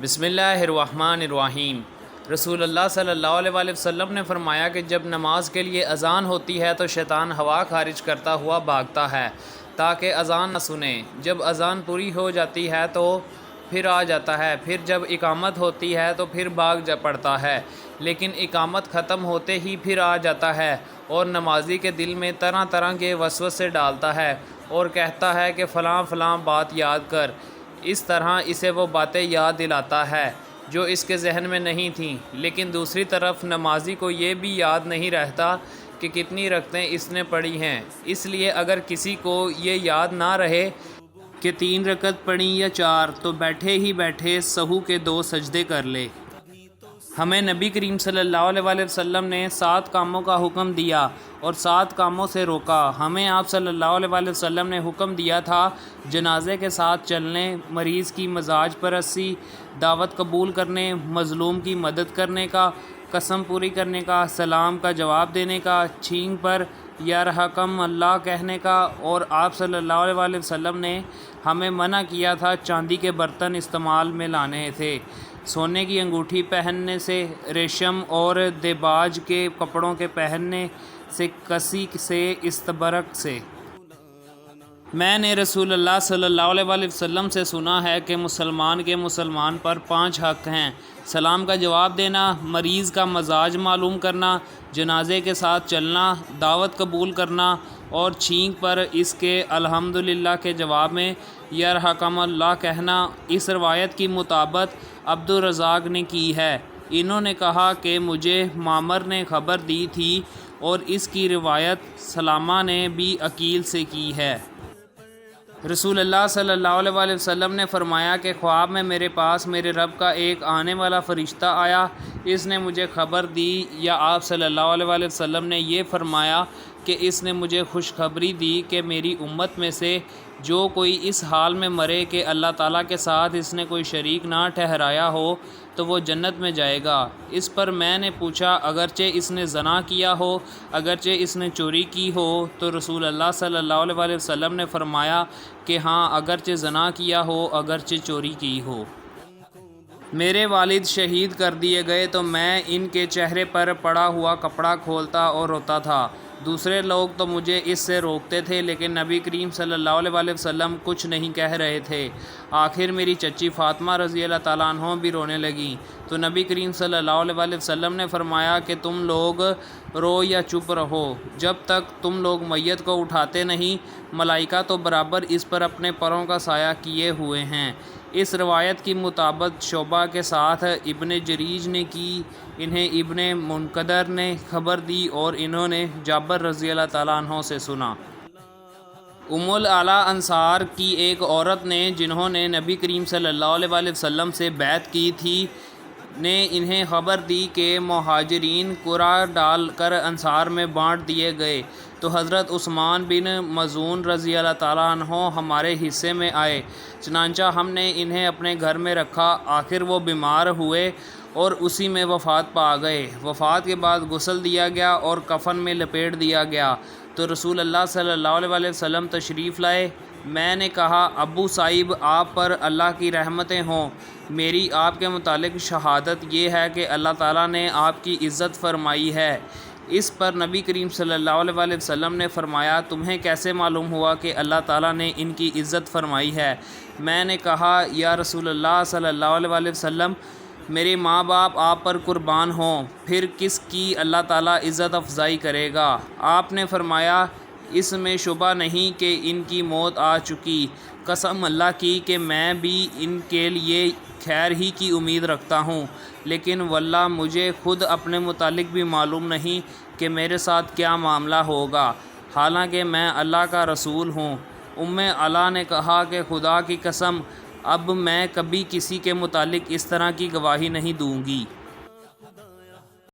بسم اللہ الرحمن الرحیم۔ رسول اللہ صلی اللہ علیہ وآلہ وسلم نے فرمایا کہ جب نماز کے لیے اذان ہوتی ہے تو شیطان ہوا خارج کرتا ہوا بھاگتا ہے تاکہ اذان نہ سنے۔ جب اذان پوری ہو جاتی ہے تو پھر آ جاتا ہے، پھر جب اقامت ہوتی ہے تو پھر بھاگ پڑتا ہے، لیکن اقامت ختم ہوتے ہی پھر آ جاتا ہے اور نمازی کے دل میں طرح طرح کے وسوسے ڈالتا ہے اور کہتا ہے کہ فلاں فلاں بات یاد کر۔ اس طرح اسے وہ باتیں یاد دلاتا ہے جو اس کے ذہن میں نہیں تھیں، لیکن دوسری طرف نمازی کو یہ بھی یاد نہیں رہتا کہ کتنی رکعتیں اس نے پڑھی ہیں۔ اس لیے اگر کسی کو یہ یاد نہ رہے کہ 3 رکعت پڑھی یا 4 تو بیٹھے ہی بیٹھے سہو کے 2 سجدے کر لے۔ ہمیں نبی کریم صلی اللہ علیہ وآلہ وسلم نے 7 کاموں کا حکم دیا اور 7 کاموں سے روکا۔ ہمیں آپ صلی اللہ علیہ وآلہ وسلم نے حکم دیا تھا جنازے کے ساتھ چلنے، مریض کی مزاج پرستی، دعوت قبول کرنے، مظلوم کی مدد کرنے کا، قسم پوری کرنے کا، سلام کا جواب دینے کا، چھینک پر یرحمکم اللہ کہنے کا، اور آپ صلی اللہ علیہ وآلہ وسلم نے ہمیں منع کیا تھا چاندی کے برتن استعمال میں لانے تھے، سونے کی انگوٹھی پہننے سے، ریشم اور دیباج کے کپڑوں کے پہننے سے، کسی سے، استبرق سے۔ میں نے رسول اللہ صلی اللہ علیہ وآلہ وسلم سے سنا ہے کہ مسلمان کے مسلمان پر 5 حق ہیں: سلام کا جواب دینا، مریض کا مزاج معلوم کرنا، جنازے کے ساتھ چلنا، دعوت قبول کرنا اور چھینک پر اس کے الحمدللہ کے جواب میں یرحمکم اللہ کہنا۔ اس روایت کی مطابقت عبدالرزاق نے کی ہے۔ انہوں نے کہا کہ مجھے معمر نے خبر دی تھی اور اس کی روایت سلامہ نے بھی عقیل سے کی ہے۔ رسول اللہ صلی اللہ علیہ وآلہ وسلم نے فرمایا کہ خواب میں میرے پاس میرے رب کا ایک آنے والا فرشتہ آیا، اس نے مجھے خبر دی، یا آپ صلی اللہ علیہ وآلہ وسلم نے یہ فرمایا کہ اس نے مجھے خوشخبری دی کہ میری امت میں سے جو کوئی اس حال میں مرے کہ اللہ تعالیٰ کے ساتھ اس نے کوئی شریک نہ ٹھہرایا ہو تو وہ جنت میں جائے گا۔ اس پر میں نے پوچھا اگرچہ اس نے زنا کیا ہو، اگرچہ اس نے چوری کی ہو؟ تو رسول اللہ صلی اللہ علیہ وآلہ وسلم نے فرمایا کہ ہاں، اگرچہ زنا کیا ہو، اگرچہ چوری کی ہو۔ میرے والد شہید کر دیے گئے تو میں ان کے چہرے پر پڑا ہوا کپڑا کھولتا اور روتا تھا۔ دوسرے لوگ تو مجھے اس سے روکتے تھے، لیکن نبی کریم صلی اللہ علیہ وآلہ وسلم کچھ نہیں کہہ رہے تھے۔ آخر میری چچی فاطمہ رضی اللہ تعالیٰ عنہ بھی رونے لگیں تو نبی کریم صلی اللہ علیہ وآلہ وسلم نے فرمایا کہ تم لوگ رو یا چپ رہو، جب تک تم لوگ میت کو اٹھاتے نہیں، ملائکہ تو برابر اس پر اپنے پروں کا سایہ کیے ہوئے ہیں۔ اس روایت کی مطابقت شعبہ کے ساتھ ابن جریج نے کی، انہیں ابن منکدر نے خبر دی اور انہوں نے جابر رضی اللہ تعالیٰ عنہ سے سنا۔ ام الاعلیٰ انصار کی ایک عورت نے، جنہوں نے نبی کریم صلی اللہ علیہ وآلہ وسلم سے بیعت کی تھی، نے انہیں خبر دی کہ مہاجرین قرعہ ڈال کر انصار میں بانٹ دیے گئے تو حضرت عثمان بن مظعون رضی اللہ تعالیٰ عنہ ہمارے حصے میں آئے، چنانچہ ہم نے انہیں اپنے گھر میں رکھا۔ آخر وہ بیمار ہوئے اور اسی میں وفات پا گئے۔ وفات کے بعد غسل دیا گیا اور کفن میں لپیٹ دیا گیا تو رسول اللہ صلی اللہ علیہ وآلہ وسلم تشریف لائے۔ میں نے کہا ابو صائب، آپ پر اللہ کی رحمتیں ہوں، میری آپ کے متعلق شہادت یہ ہے کہ اللہ تعالیٰ نے آپ کی عزت فرمائی ہے۔ اس پر نبی کریم صلی اللہ علیہ وآلہ وسلم نے فرمایا تمہیں کیسے معلوم ہوا کہ اللہ تعالیٰ نے ان کی عزت فرمائی ہے؟ میں نے کہا یا رسول اللہ صلی اللہ علیہ وآلہ وسلم، میرے ماں باپ آپ پر قربان ہوں، پھر کس کی اللہ تعالیٰ عزت افزائی کرے گا؟ آپ نے فرمایا اس میں شبہ نہیں کہ ان کی موت آ چکی، قسم اللہ کی کہ میں بھی ان کے لیے خیر ہی کی امید رکھتا ہوں، لیکن واللہ مجھے خود اپنے متعلق بھی معلوم نہیں کہ میرے ساتھ کیا معاملہ ہوگا، حالانکہ میں اللہ کا رسول ہوں۔ ام علا نے کہا کہ خدا کی قسم اب میں کبھی کسی کے متعلق اس طرح کی گواہی نہیں دوں گی۔